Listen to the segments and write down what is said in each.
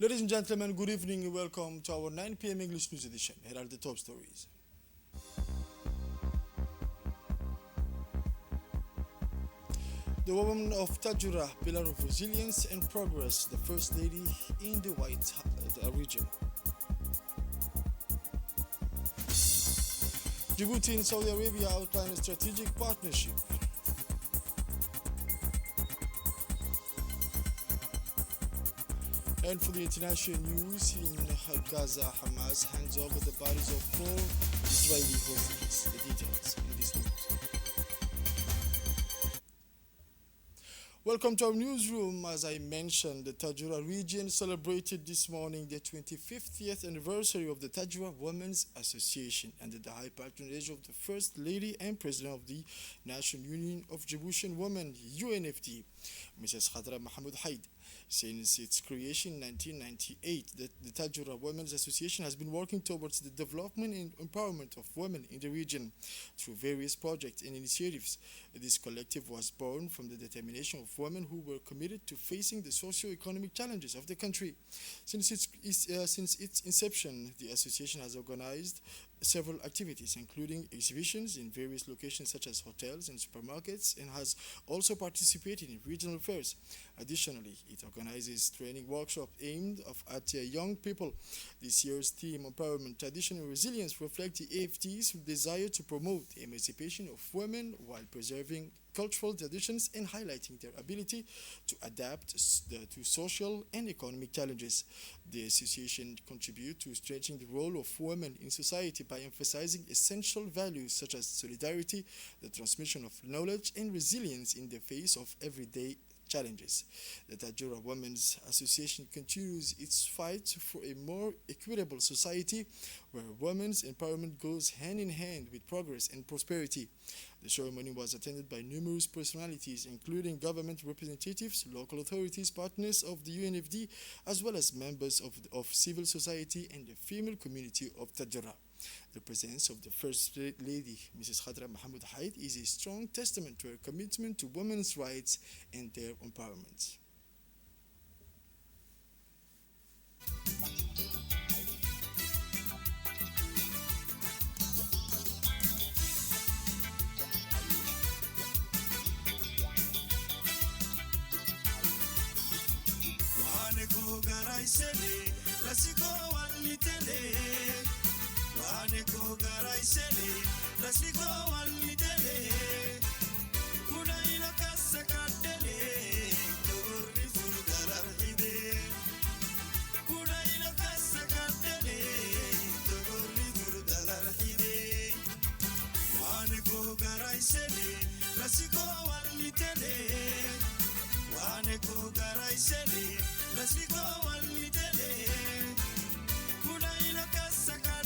Ladies and gentlemen, good evening and welcome to our 9 p.m. English News Edition. Here are the top stories. The woman of Tajura, pillar of resilience and progress, the first lady in the White region. Djibouti and Saudi Arabia outline a strategic partnership. And for the international news, in Gaza, Hamas hands over the bodies of 4 Israeli hostages. The details in this news. Welcome to our newsroom. As I mentioned, the Tajura region celebrated this morning the 25th anniversary of the Tajura Women's Association under the high patronage of the First Lady and President of the National Union of Djiboutian Women, UNFD, Mrs. Khadra Mahmoud Haid. Since its creation in 1998, the Tajura Women's Association has been working towards the development and empowerment of women in the region through various projects and initiatives. This collective was born from the determination of women who were committed to facing the socio-economic challenges of the country. Since its inception, the association has organized several activities, including exhibitions in various locations such as hotels and supermarkets, and has also participated in regional fairs. Additionally, it organizes training workshops aimed at young people. This year's theme, Empowerment, Tradition and Resilience, reflects the AFT's desire to promote the emancipation of women while preserving cultural traditions and highlighting their ability to adapt to social and economic challenges. The association contributes to strengthening the role of women in society by emphasizing essential values such as solidarity, the transmission of knowledge, and resilience in the face of everyday challenges. The Tajura Women's Association continues its fight for a more equitable society where women's empowerment goes hand in hand with progress and prosperity. The ceremony was attended by numerous personalities, including government representatives, local authorities, partners of the UNFD, as well as members of civil society and the female community of Tajura. The presence of the First Lady, Mrs. Khadra Mahmoud Haid, is a strong testament to her commitment to women's rights and their empowerment. Waneko garaisele, lasiko walidele, kuna ila kasa kadele, togorri furgarar hibe, kuna ila kasa kadele, togorri furgarar hibe, waneko garaisele, lasiko walidele, waneko garaisele, lasiko walidele, kuna ila kasa kadele.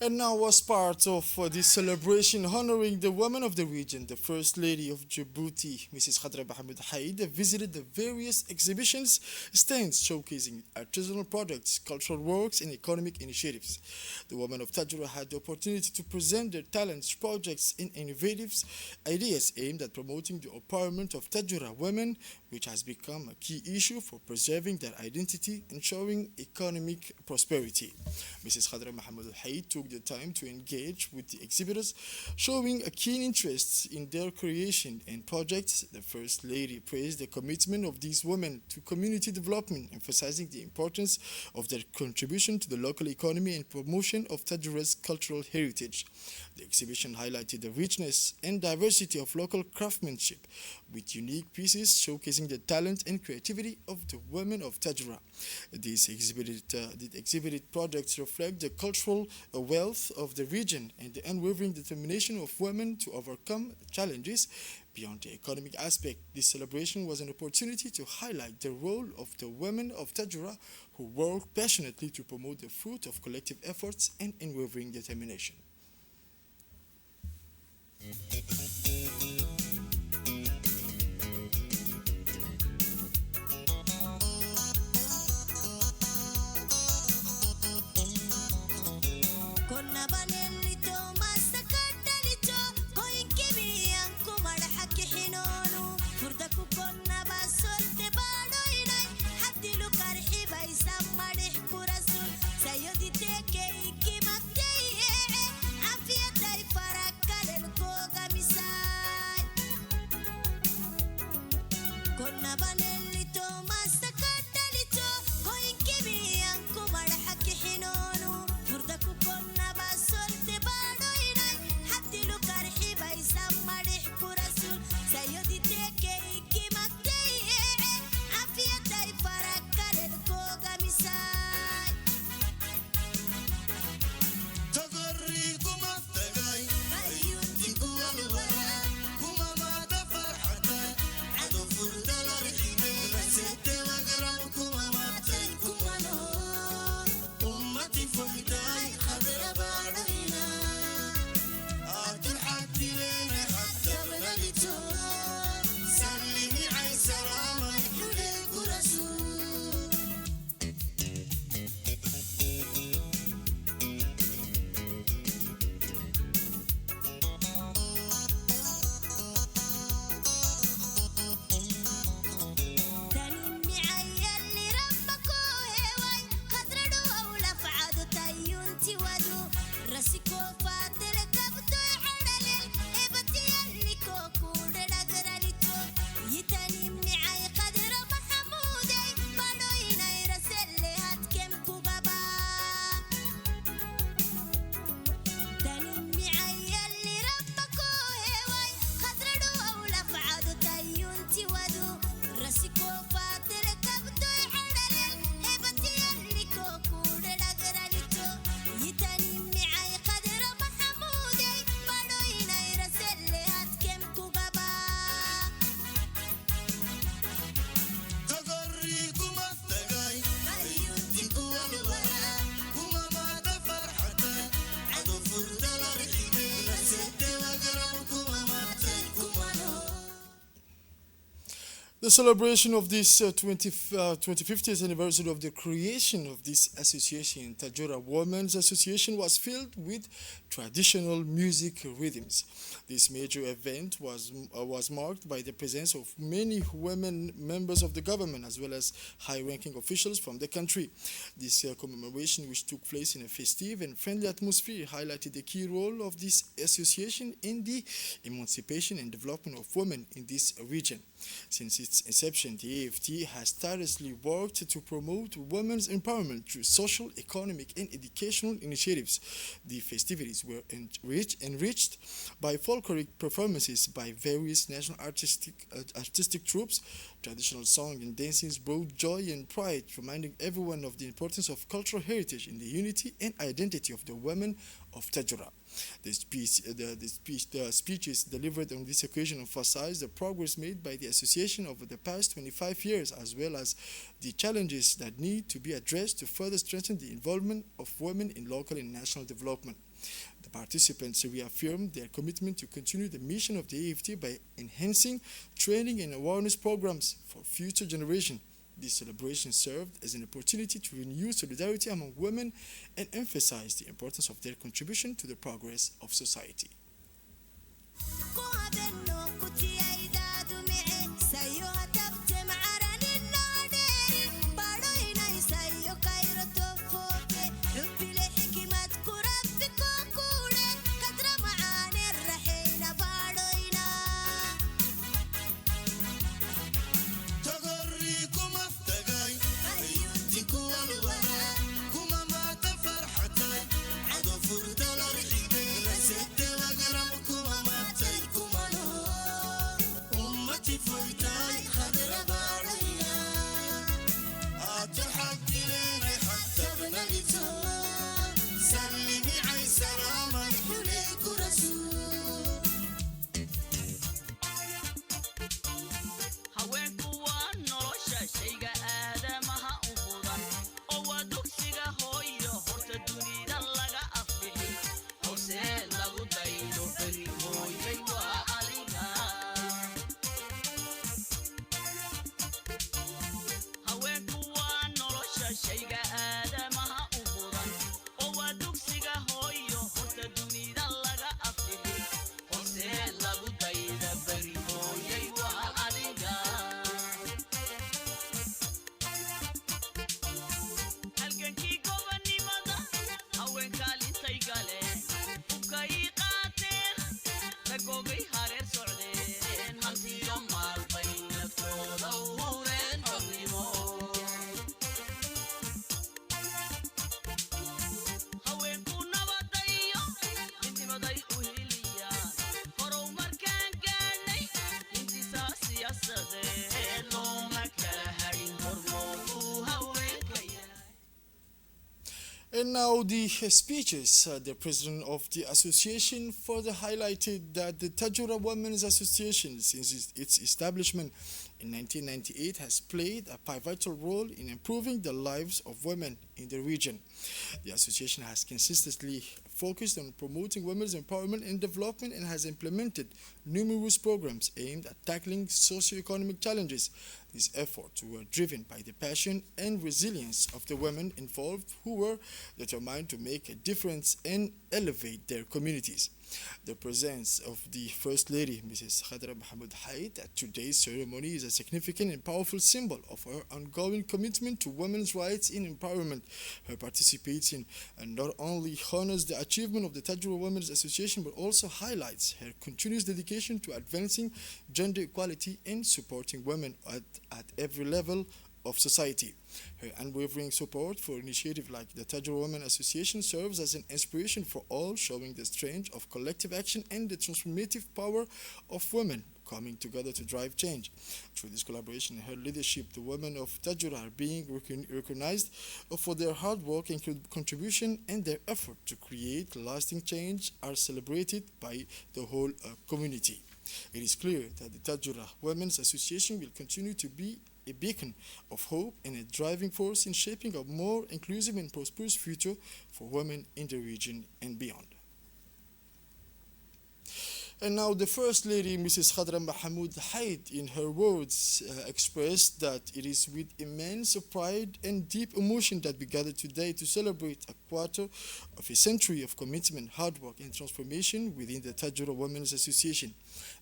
And now, as part of this celebration honoring the women of the region, the First Lady of Djibouti, Mrs. Khadra Mohamed Haid, visited the various exhibitions stands showcasing artisanal products, cultural works, and economic initiatives. The women of Tajura had the opportunity to present their talents, projects, and innovative ideas aimed at promoting the empowerment of Tajura women, which has become a key issue for preserving their identity and showing economic prosperity. Mrs. Khadra Mohamed Haid took the time to engage with the exhibitors, showing a keen interest in their creation and projects. The First Lady praised the commitment of these women to community development, emphasizing the importance of their contribution to the local economy and promotion of Tajura's cultural heritage. The exhibition highlighted the richness and diversity of local craftsmanship, with unique pieces showcasing the talent and creativity of the women of Tajura. These exhibited projects reflect the cultural wealth of the region and the unwavering determination of women to overcome challenges. Beyond the economic aspect, this celebration was an opportunity to highlight the role of the women of Tajura who work passionately to promote the fruit of collective efforts and unwavering determination. The celebration of this 25th anniversary of the creation of this association, Tajura Women's Association, was filled with traditional music rhythms. This major event was marked by the presence of many women members of the government as well as high-ranking officials from the country. This commemoration, which took place in a festive and friendly atmosphere, highlighted the key role of this association in the emancipation and development of women in this region. Since its inception, the AFT has tirelessly worked to promote women's empowerment through social, economic, and educational initiatives. The festivities were enriched by folkloric performances by various national artistic troupes. Traditional song and dances brought joy and pride, reminding everyone of the importance of cultural heritage in the unity and identity of the women of Tajura. The speeches delivered on this occasion emphasized the progress made by the association over the past 25 years, as well as the challenges that need to be addressed to further strengthen the involvement of women in local and national development. The participants reaffirmed their commitment to continue the mission of the AFT by enhancing training and awareness programs for future generations. This celebration served as an opportunity to renew solidarity among women and emphasize the importance of their contribution to the progress of society. And now the speeches. The president of the association further highlighted that the Tajura Women's Association, since its establishment in 1998, has played a pivotal role in improving the lives of women in the region. The association has consistently focused on promoting women's empowerment and development and has implemented numerous programs aimed at tackling socio-economic challenges. These efforts were driven by the passion and resilience of the women involved, who were determined to make a difference and elevate their communities. The presence of the First Lady, Mrs. Khadra Mahmoud Haid, at today's ceremony is a significant and powerful symbol of her ongoing commitment to women's rights and empowerment. Her participation not only honors the achievement of the Tajura Women's Association but also highlights her continuous dedication to advancing gender equality and supporting women at every level of society. Her unwavering support for initiatives like the Tajura Women Association serves as an inspiration for all, showing the strength of collective action and the transformative power of women coming together to drive change. Through this collaboration and her leadership, the women of Tajura are being recognized for their hard work and contribution, and their effort to create lasting change are celebrated by the whole community. It is clear that the Tajura Women's Association will continue to be a beacon of hope and a driving force in shaping a more inclusive and prosperous future for women in the region and beyond. And now the First Lady, Mrs. Khadra Mahmoud Haid, in her words, expressed that it is with immense pride and deep emotion that we gather today to celebrate a quarter of a century of commitment, hard work, and transformation within the Tajura Women's Association.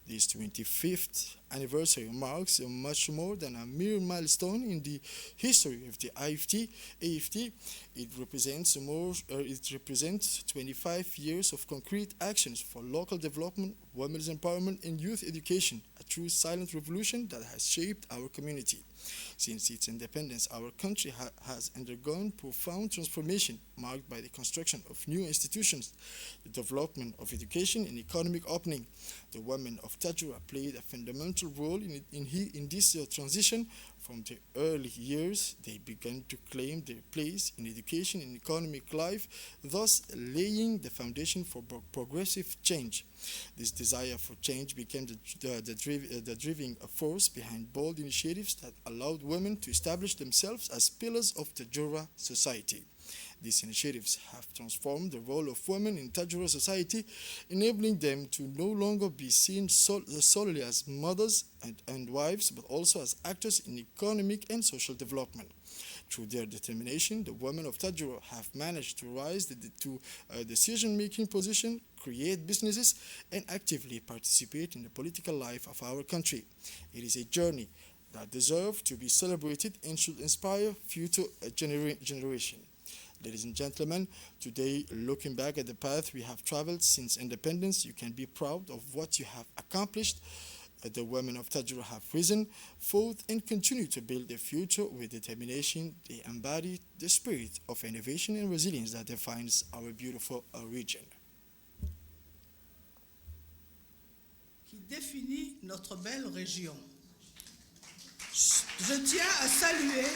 This 25th anniversary marks much more than a mere milestone in the history of the AFT. It represents 25 years of concrete actions for local development, women's empowerment, and youth education, a true silent revolution that has shaped our community. Since its independence, our country has undergone profound transformation marked by the construction of new institutions, the development of education, and economic opening. The women of Tajura played a fundamental fundamental role in this transition. From their early years, they began to claim their place in education and economic life, thus laying the foundation for progressive change. This desire for change became the driving force behind bold initiatives that allowed women to establish themselves as pillars of the Tajura society. These initiatives have transformed the role of women in Tajura society, enabling them to no longer be seen solely as mothers and wives, but also as actors in economic and social development. Through their determination, the women of Tajura have managed to rise to a decision-making position, create businesses, and actively participate in the political life of our country. It is a journey that deserves to be celebrated and should inspire future generations. Ladies and gentlemen, today, looking back at the path we have traveled since independence, you can be proud of what you have accomplished. The women of Tajura have risen, fought, and continue to build a future with determination. They embody the spirit of innovation and resilience that defines our beautiful region. Qui définit notre belle région. Je tiens à saluer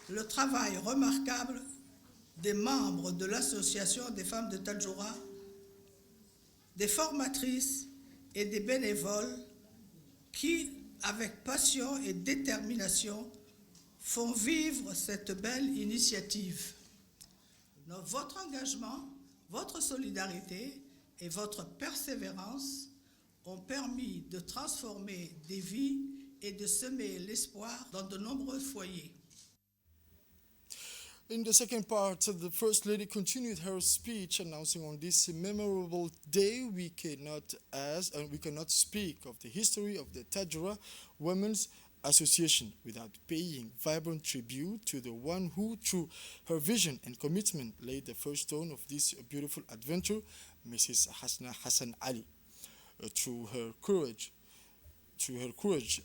le travail remarquable des membres de l'Association des femmes de Tajura, des formatrices et des bénévoles qui, avec passion et détermination, font vivre cette belle initiative. Votre engagement, votre solidarité et votre persévérance ont permis de transformer des vies et de semer l'espoir dans de nombreux foyers. In the second part, the First Lady continued her speech announcing on this memorable day we cannot speak of the history of the Tajura Women's Association without paying vibrant tribute to the one who, through her vision and commitment, laid the first stone of this beautiful adventure, Mrs. Hasna Hassan Ali. Through her courage,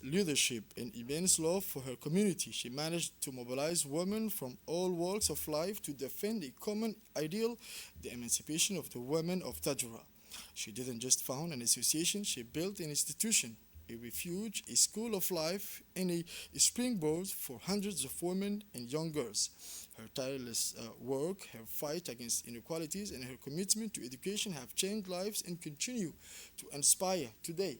leadership, and immense love for her community, she managed to mobilize women from all walks of life to defend a common ideal, the emancipation of the women of Tajura. She didn't just found an association, she built an institution, a refuge, a school of life, and a springboard for hundreds of women and young girls. Her tireless work, her fight against inequalities, and her commitment to education have changed lives and continue to inspire today.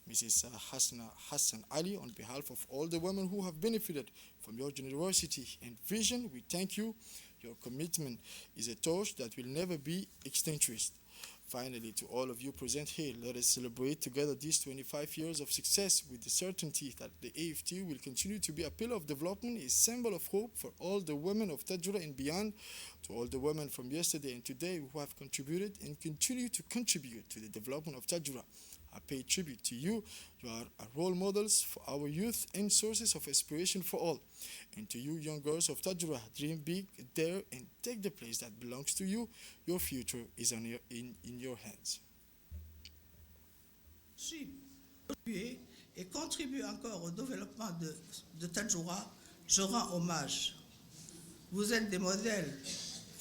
Mrs. Hasna Hassan Ali, on behalf of all the women who have benefited from your generosity and vision, we thank you. Your commitment is a torch that will never be extinguished. Finally, to all of you present here, let us celebrate together these 25 years of success with the certainty that the AFT will continue to be a pillar of development, a symbol of hope for all the women of Tajura and beyond, to all the women from yesterday and today who have contributed and continue to contribute to the development of Tajura. I pay tribute to you. You are role models for our youth and sources of inspiration for all. And to you, young girls of Tajura, dream big, dare, and take the place that belongs to you. Your future is in your hands. Et contribue encore au développement de Tajura, je rends hommage. Vous êtes des modèles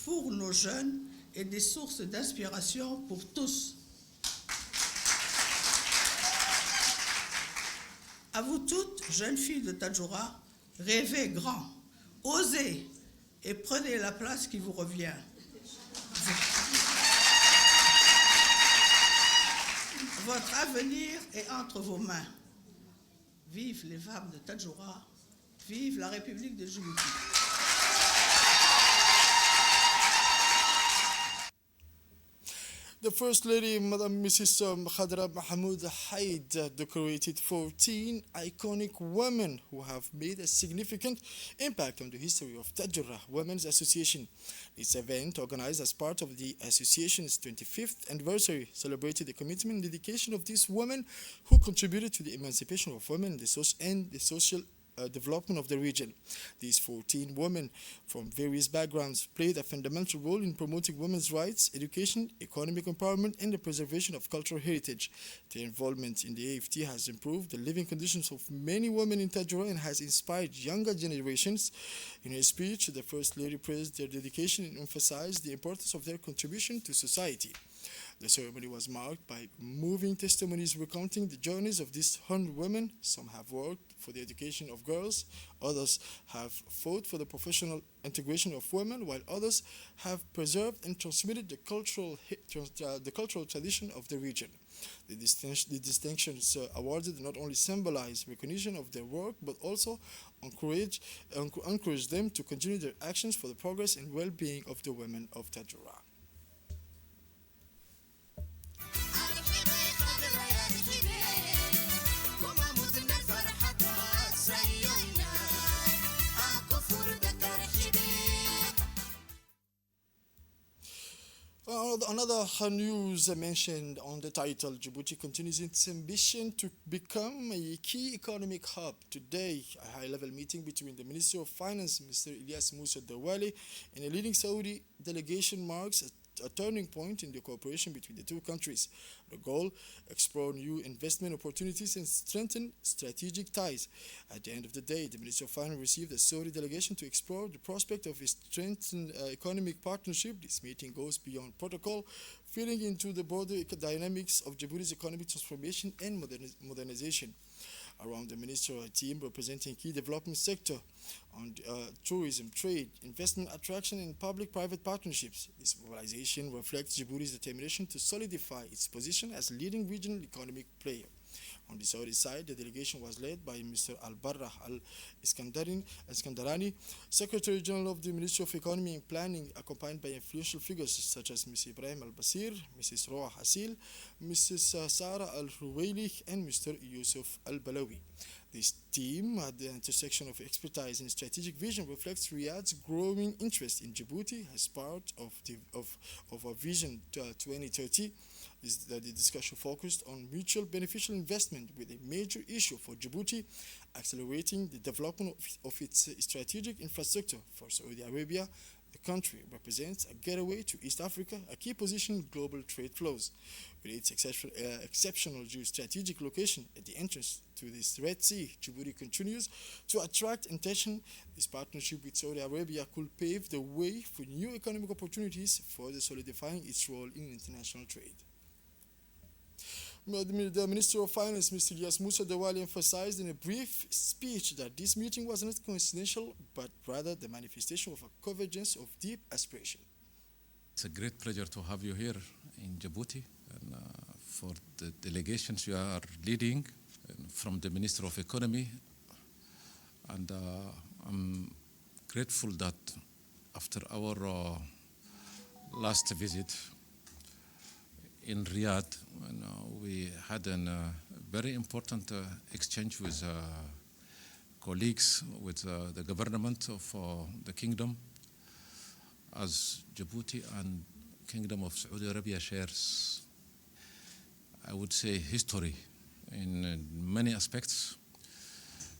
pour nos jeunes et des sources d'inspiration pour tous. À vous toutes, jeunes filles de Tajura, rêvez grand, osez et prenez la place qui vous revient. Votre avenir est entre vos mains. Vive les femmes de Tajura, vive la République de Djibouti. The First Lady, Madam Mrs. Khadra Mahmoud Haid, decorated 14 iconic women who have made a significant impact on the history of Tajura Women's Association. This event, organized as part of the association's 25th anniversary, celebrated the commitment and dedication of these women who contributed to the emancipation of women and the social development of the region. These 14 women from various backgrounds played a fundamental role in promoting women's rights, education, economic empowerment, and the preservation of cultural heritage. Their involvement in the AFT has improved the living conditions of many women in Tajura and has inspired younger generations. In her speech, the First Lady praised their dedication and emphasized the importance of their contribution to society. The ceremony was marked by moving testimonies recounting the journeys of these 100 women. Some have worked for the education of girls, others have fought for the professional integration of women, while others have preserved and transmitted the cultural tradition of the region. The distinctions awarded not only symbolize recognition of their work, but also encourage them to continue their actions for the progress and well-being of the women of Tajura. Another news mentioned on the title, Djibouti continues its ambition to become a key economic hub. Today, a high-level meeting between the Minister of Finance, Mr. Ilyas Musa Dawali, and a leading Saudi delegation marks a turning point in the cooperation between the two countries. The goal, explore new investment opportunities and strengthen strategic ties. At the end of the day, the Minister of Finance received a Saudi delegation to explore the prospect of a strengthened economic partnership. This meeting goes beyond protocol, feeding into the broader dynamics of Djibouti's economic transformation and modernization. Around the ministerial team representing key development sector on tourism, trade, investment attraction, and public-private partnerships. This mobilization reflects Djibouti's determination to solidify its position as a leading regional economic player. On the Saudi side, the delegation was led by Mr. Al-Barrah Al-Iskandarani, Secretary General of the Ministry of Economy and Planning, accompanied by influential figures such as Mr. Ibrahim Al-Basir, Mrs. Roa Hasil, Mrs. Sarah Al-Ruwaili, and Mr. Yusuf Al-Balawi. This team, at the intersection of expertise and strategic vision, reflects Riyadh's growing interest in Djibouti as part of a Vision 2030. The discussion focused on mutual beneficial investment, with a major issue for Djibouti accelerating the development of its strategic infrastructure. For Saudi Arabia, the country represents a gateway to East Africa, a key position in global trade flows. With its exceptional geostrategic location at the entrance to the Red Sea, Djibouti continues to attract attention. This partnership with Saudi Arabia could pave the way for new economic opportunities, further solidifying its role in international trade. The Minister of Finance, Mr. Ilyas Musa Dawali, emphasized in a brief speech that this meeting was not coincidental, but rather the manifestation of a convergence of deep aspiration. It's a great pleasure to have you here in Djibouti, and for the delegations you are leading from the Minister of Economy. And I'm grateful that after our last visit in Riyadh, we had a very important exchange with colleagues, with the government of the kingdom, as Djibouti and Kingdom of Saudi Arabia shares, I would say, history in many aspects.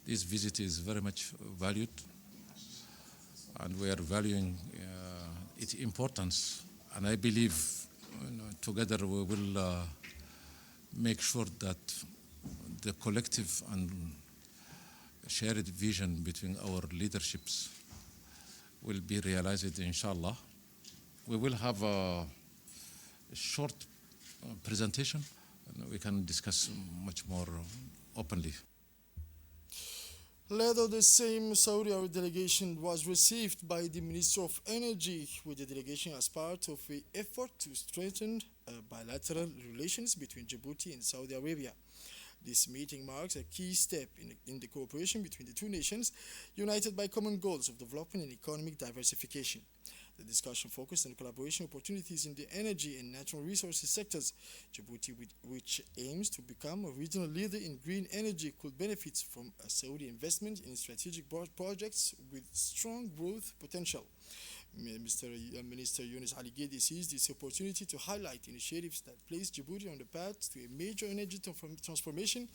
This visit is very much valued, and we are valuing its importance, and I believe together we will make sure that the collective and shared vision between our leaderships will be realized, inshallah. We will have a short presentation, and we can discuss much more openly. Later, the same Saudi Arabia delegation was received by the Minister of Energy, with the delegation as part of an effort to strengthen bilateral relations between Djibouti and Saudi Arabia. This meeting marks a key step in the cooperation between the two nations, united by common goals of development and economic diversification. The discussion focused on collaboration opportunities in the energy and natural resources sectors. Djibouti, which aims to become a regional leader in green energy, could benefit from a Saudi investment in strategic projects with strong growth potential. Minister Yunus Ali Gedi seized this opportunity to highlight initiatives that place Djibouti on the path to a major energy transformation.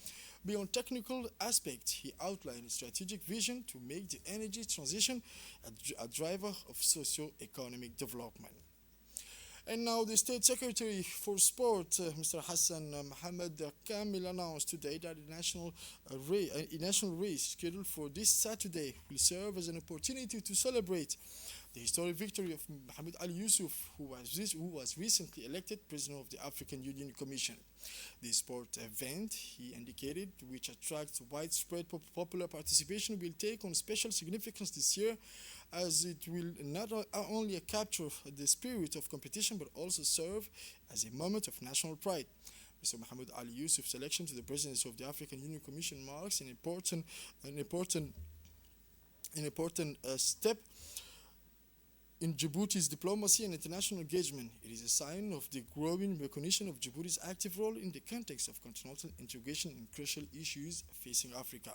Beyond technical aspects, he outlined a strategic vision to make the energy transition a driver of socio-economic development. And now the State Secretary for Sport, Mr. Hassan Mohamed Kamil, announced today that a national race scheduled for this Saturday will serve as an opportunity to celebrate The historic victory of Mohamed Ali Yusuf, who was recently elected President of the African Union Commission. The sport event, he indicated, which attracts widespread popular participation, will take on special significance this year, as it will not only capture the spirit of competition but also serve as a moment of national pride. Mr. Mohamed Ali Yusuf's election to the presidency of the African Union Commission marks an important step in Djibouti's diplomacy and international engagement. It is a sign of the growing recognition of Djibouti's active role in the context of continental integration in crucial issues facing Africa.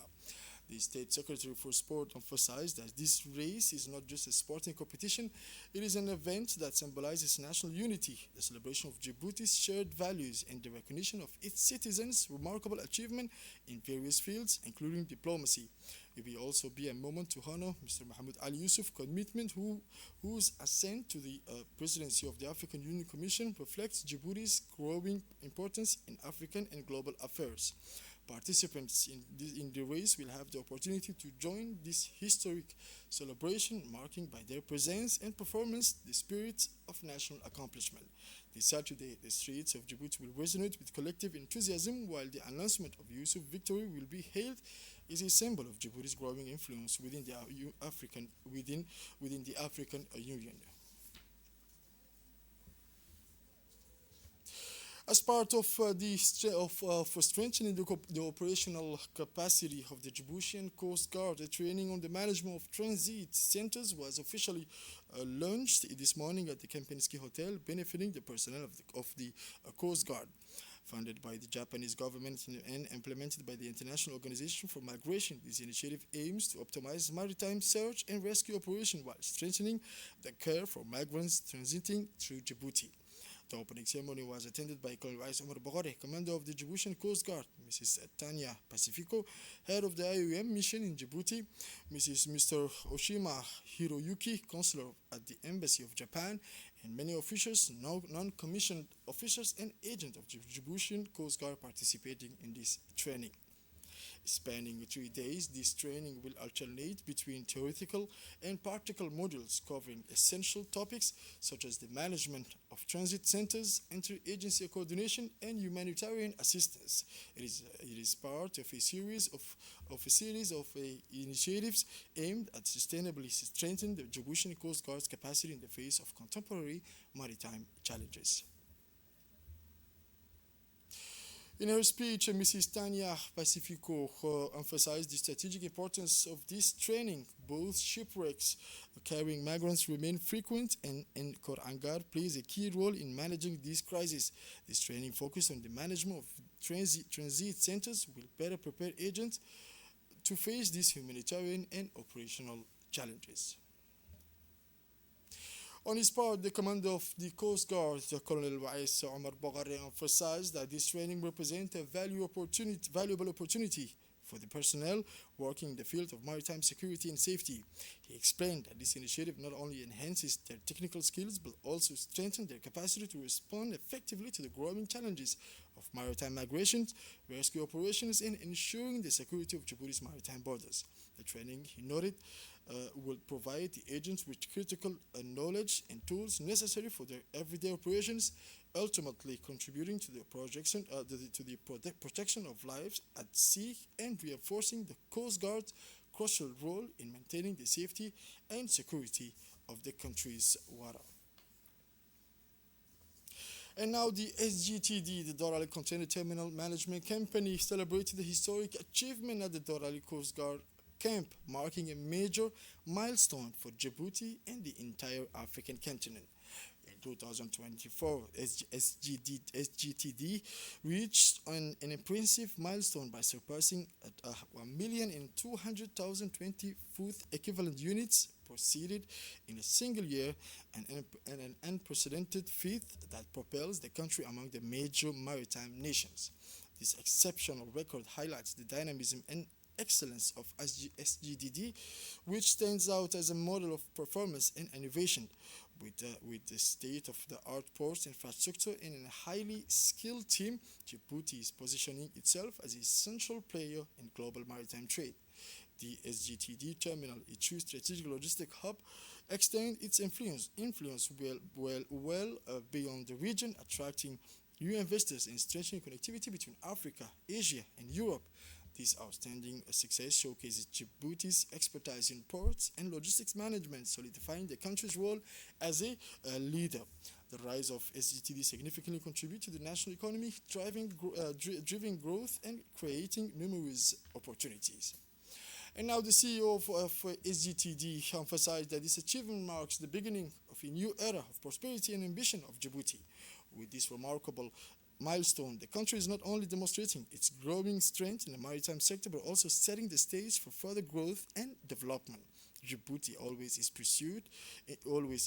The State Secretary for Sport emphasized that this race is not just a sporting competition, it is an event that symbolizes national unity, the celebration of Djibouti's shared values, and the recognition of its citizens' remarkable achievement in various fields, including diplomacy. It will also be a moment to honor Mr. Mohamed Ali Yusuf's commitment, whose ascent to the presidency of the African Union Commission reflects Djibouti's growing importance in African and global affairs. Participants in the race will have the opportunity to join this historic celebration, marking by their presence and performance the spirit of national accomplishment. This Saturday, the streets of Djibouti will resonate with collective enthusiasm, while the announcement of Yusuf's victory will be hailed as a symbol of Djibouti's growing influence within the African Union. As part of strengthening the operational capacity of the Djiboutian Coast Guard, a training on the management of transit centers was officially launched this morning at the Kempinski Hotel, benefiting the personnel of the Coast Guard. Funded by the Japanese government and implemented by the International Organization for Migration, this initiative aims to optimize maritime search and rescue operations while strengthening the care for migrants transiting through Djibouti. The opening ceremony was attended by Colonel Rais Omar Bogore, commander of the Djiboutian Coast Guard, Mrs. Tanya Pacifico, head of the IOM mission in Djibouti, Mr. Oshima Hiroyuki, consular at the Embassy of Japan, and many officials, non-commissioned officers, and agents of the Djiboutian Coast Guard participating in this training. Spanning 3 days, this training will alternate between theoretical and practical modules covering essential topics such as the management of transit centers, inter-agency coordination, and humanitarian assistance. It is part of a series of initiatives aimed at sustainably strengthening the Djiboutian Coast Guard's capacity in the face of contemporary maritime challenges. In her speech, Mrs. Tanya Pacifico emphasized the strategic importance of this training. Both shipwrecks carrying migrants remain frequent, and Korangar plays a key role in managing this crisis. This training focused on the management of transit centers will better prepare agents to face these humanitarian and operational challenges. On his part, the commander of the Coast Guard, Colonel Rais Omar Bogare, emphasized that this training represents a valuable opportunity for the personnel working in the field of maritime security and safety. He explained that this initiative not only enhances their technical skills but also strengthens their capacity to respond effectively to the growing challenges of maritime migration, rescue operations, and ensuring the security of Djibouti's maritime borders. The training, he noted, will provide the agents with critical knowledge and tools necessary for their everyday operations, ultimately contributing to the protection of lives at sea and reinforcing the Coast Guard's crucial role in maintaining the safety and security of the country's water. And now the SGTD, the Dorali Container Terminal Management Company, celebrated the historic achievement at the Dorali Coast Guard camp, marking a major milestone for Djibouti and the entire African continent. In 2024, SGTD reached an impressive milestone by surpassing 1,200,000 20-foot equivalent units proceeded in a single year, and an unprecedented feat that propels the country among the major maritime nations. This exceptional record highlights the dynamism and excellence of SGTD, which stands out as a model of performance and innovation. With the state-of-the-art port infrastructure and a highly skilled team, Djibouti is positioning itself as a central player in global maritime trade. The SGTD terminal, a true strategic logistic hub, extend its influence beyond the region, attracting new investors and strengthening connectivity between Africa, Asia, and Europe. This outstanding success showcases Djibouti's expertise in ports and logistics management, solidifying the country's role as a leader. The rise of SGTD significantly contributes to the national economy, driving growth and creating numerous opportunities. And now the CEO of SGTD emphasized that this achievement marks the beginning of a new era of prosperity and ambition of Djibouti. With this remarkable milestone, the country is not only demonstrating its growing strength in the maritime sector, but also setting the stage for further growth and development. Djibouti always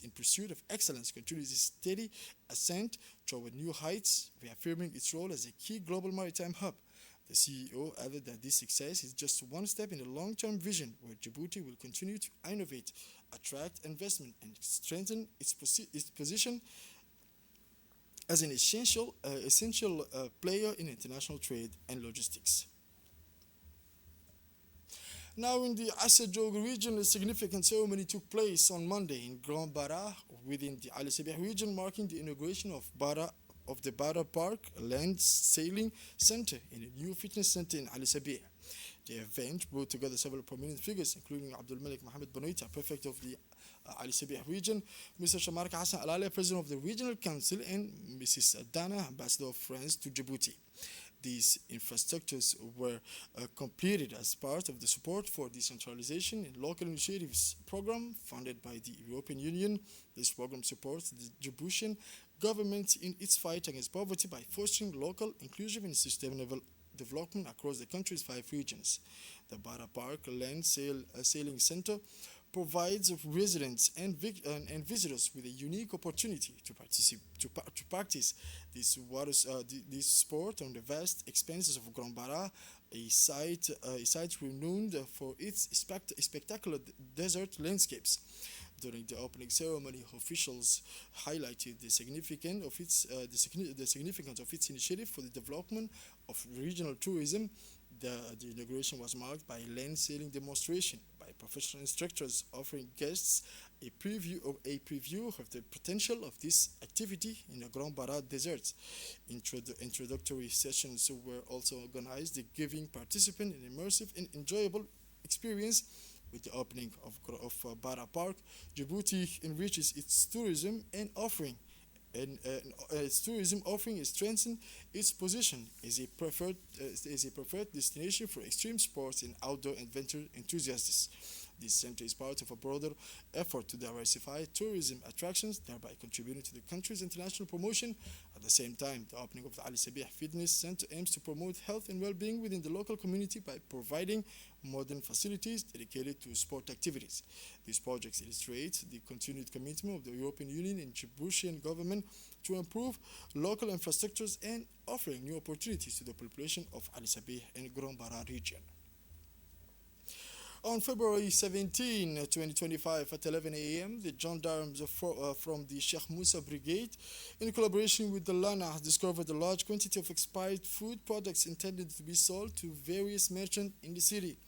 in pursuit of excellence, continues its steady ascent toward new heights, reaffirming its role as a key global maritime hub. The CEO added that this success is just one step in a long-term vision where Djibouti will continue to innovate, attract investment, and strengthen its position as an essential player in international trade and logistics. Now in the Assajogo region, a significant ceremony took place on Monday in Grand Bara within the Ali Sabih region, marking the inauguration of the Bara Park Land Sailing Center and a new fitness center in Ali Sabih. The event brought together several prominent figures, including Abdul Malik Mohamed Banoita, prefect of the Ali Sabih region, Mr. Shamarka Hassan Alale, president of the regional council, and Mrs. Dana, ambassador of France to Djibouti. These infrastructures were completed as part of the support for decentralization and local initiatives program funded by the European Union. This program supports the Djiboutian government in its fight against poverty by fostering local, inclusive, and sustainable development across the country's 5 regions. The Bara Park Land Sailing Center provides residents and visitors with a unique opportunity to practice this sport on the vast expanses of Grand Bara, a site renowned for its spectacular desert landscapes. During the opening ceremony, officials highlighted the significance of its initiative for the development of regional tourism. The inauguration was marked by a land sailing demonstration by professional instructors, offering guests a preview of the potential of this activity in the Grand Bara Desert. Introductory sessions were also organized, giving participants an immersive and enjoyable experience. With the opening of Bara Park, Djibouti enriches its tourism offering strengthens its position as a preferred destination for extreme sports and outdoor adventure enthusiasts. This center is part of a broader effort to diversify tourism attractions, thereby contributing to the country's international promotion. At the same time, the opening of the Ali Sabih Fitness Center aims to promote health and well-being within the local community by providing modern facilities dedicated to sport activities. These projects illustrate the continued commitment of the European Union and Djiboutian government to improve local infrastructures and offering new opportunities to the population of Ali Sabih and Grand Bara region. On February 17, 2025 at 11 a.m., the gendarmes from the Sheikh Musa Brigade, in collaboration with the Lana, discovered a large quantity of expired food products intended to be sold to various merchants in the city.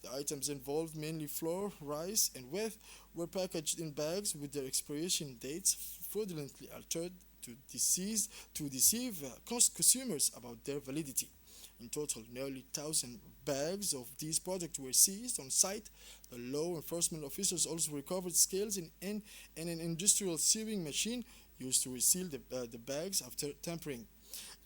The items involved mainly flour, rice, and wheat were packaged in bags with their expiration dates fraudulently altered to deceive consumers about their validity. In total, nearly 1,000 bags of these products were seized on site. The law enforcement officers also recovered scales and an industrial sewing machine used to reseal the bags after tampering.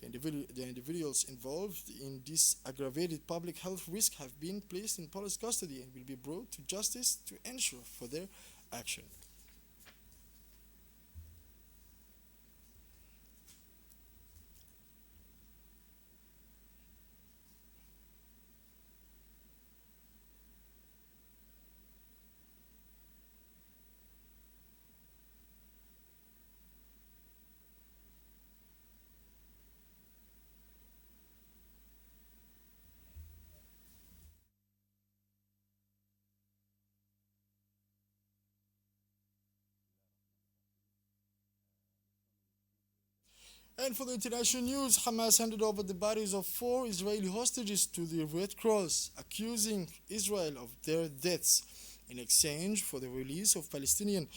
The individuals involved in this aggravated public health risk have been placed in police custody and will be brought to justice to ensure for their action. And for the international news, Hamas handed over the bodies of 4 Israeli hostages to the Red Cross, accusing Israel of their deaths. in exchange for the release of Palestinian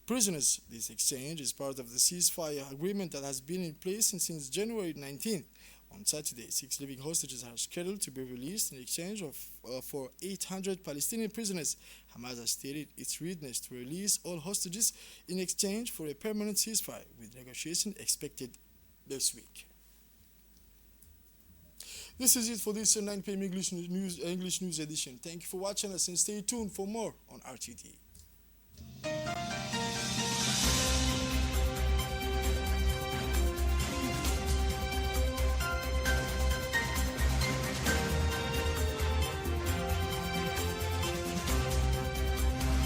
prisoners. This exchange is part of the ceasefire agreement that has been in place since January 19th. On Saturday, 6 living hostages are scheduled to be released in exchange for 800 Palestinian prisoners. Hamas has stated its readiness to release all hostages in exchange for a permanent ceasefire, with negotiation expected this week. This is it for this 9 p.m. English news edition. Thank you for watching us and stay tuned for more on RTD.